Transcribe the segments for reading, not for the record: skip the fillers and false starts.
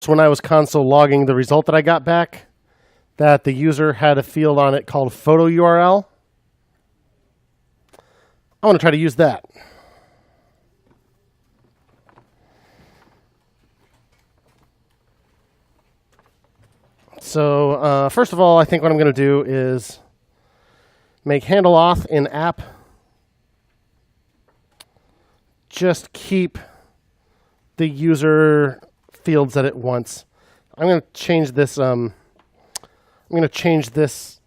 when I was console logging the result that I got back that the user had a field on it called photo URL. I want to try to use that. So first of all, I think what I'm going to do is make handle auth in app. Just keep the user fields that it wants. I'm going to change this. I'm going to change this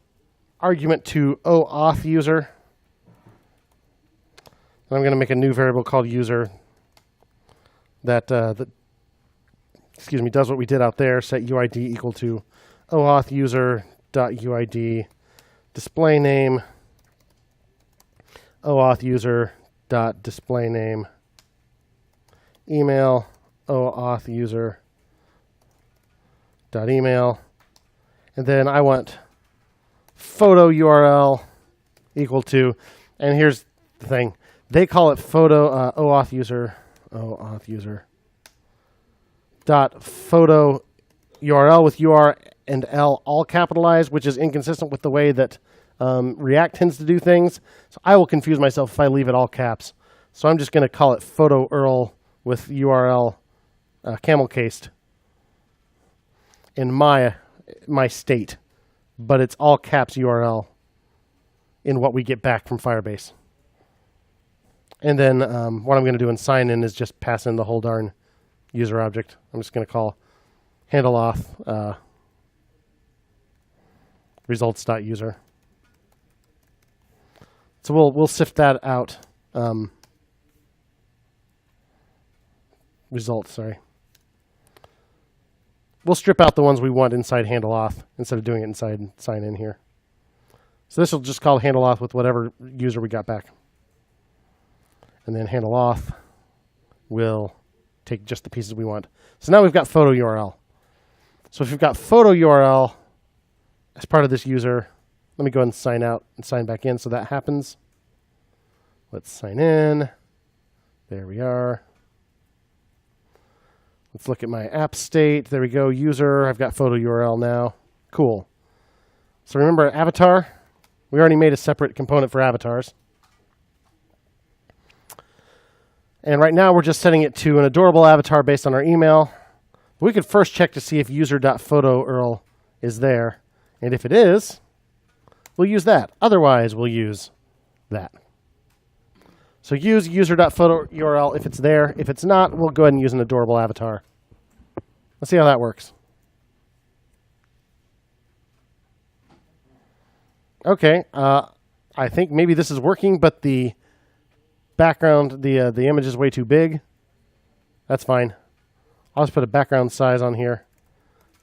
argument to auth user. And I'm going to make a new variable called user that does what we did out there. Set UID equal to auth user dot UID display name auth user dot display name email auth user dot email, and then I want photo URL equal to, and here's the thing, they call it photo auth user dot photo URL with UR and L all capitalized, which is inconsistent with the way that React tends to do things. So I will confuse myself if I leave it all caps. So I'm just going to call it photo URL with URL camel cased in my state, but it's all caps URL in what we get back from Firebase. And then what I'm going to do in sign in is just pass in the whole darn user object. I'm just going to call handle auth results.user. So we'll sift that out. Results, sorry. We'll strip out the ones we want inside handle auth instead of doing it inside sign in here. So this will just call handle auth with whatever user we got back. And then handle auth will take just the pieces we want. So now we've got photo URL. So if you've got photo URL as part of this user, let me go ahead and sign out and sign back in so that happens. Let's sign in. There we are. Let's look at my app state. There we go. User. I've got photo URL now. Cool. So remember avatar? We already made a separate component for avatars. And right now we're just setting it to an adorable avatar based on our email. But we could first check to see if user.photoURL is there. And if it is, we'll use that. Otherwise, we'll use that. So use user.photoURL if it's there. If it's not, we'll go ahead and use an adorable avatar. Let's see how that works. Okay, I think maybe this is working, but the background, the image is way too big. That's fine. I'll just put a background size on here.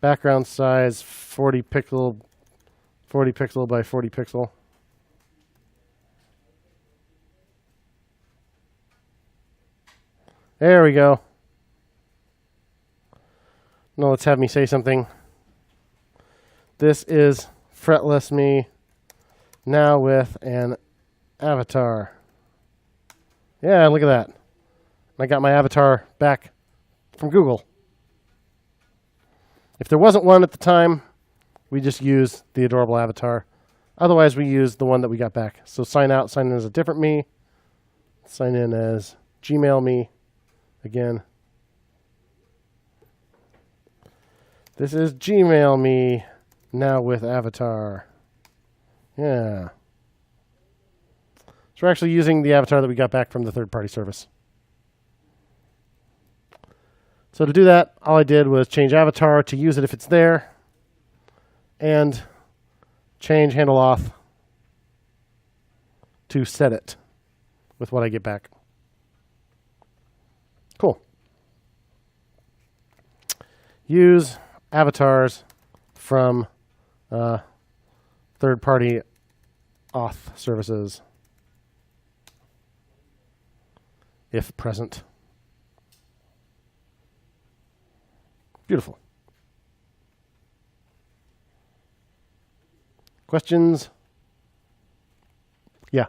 Background size 40 pixel by 40 pixel. There we go. Now let's have me say something. This is fretless me now with an avatar. Yeah, look at that. I got my avatar back from Google. If there wasn't one at the time, we just use the adorable avatar. Otherwise, we use the one that we got back. So sign out, sign in as a different me. Sign in as Gmail me again. This is Gmail me now with avatar. Yeah. So we're actually using the avatar that we got back from the third-party service. So to do that, all I did was change avatar to use it if it's there, and change handle auth to set it with what I get back. Cool. Use avatars from third-party auth services, if present. Beautiful. Questions? Yeah.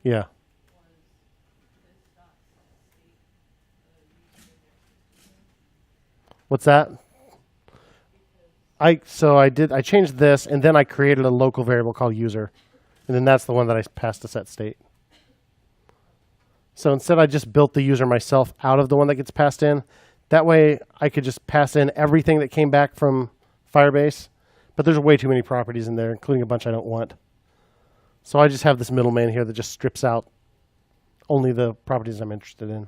Yeah. What's that? I changed this, and then I created a local variable called user, and then that's the one that I passed to set state. So instead, I just built the user myself out of the one that gets passed in. That way, I could just pass in everything that came back from Firebase, but there's way too many properties in there, including a bunch I don't want. So I just have this middleman here that just strips out only the properties I'm interested in.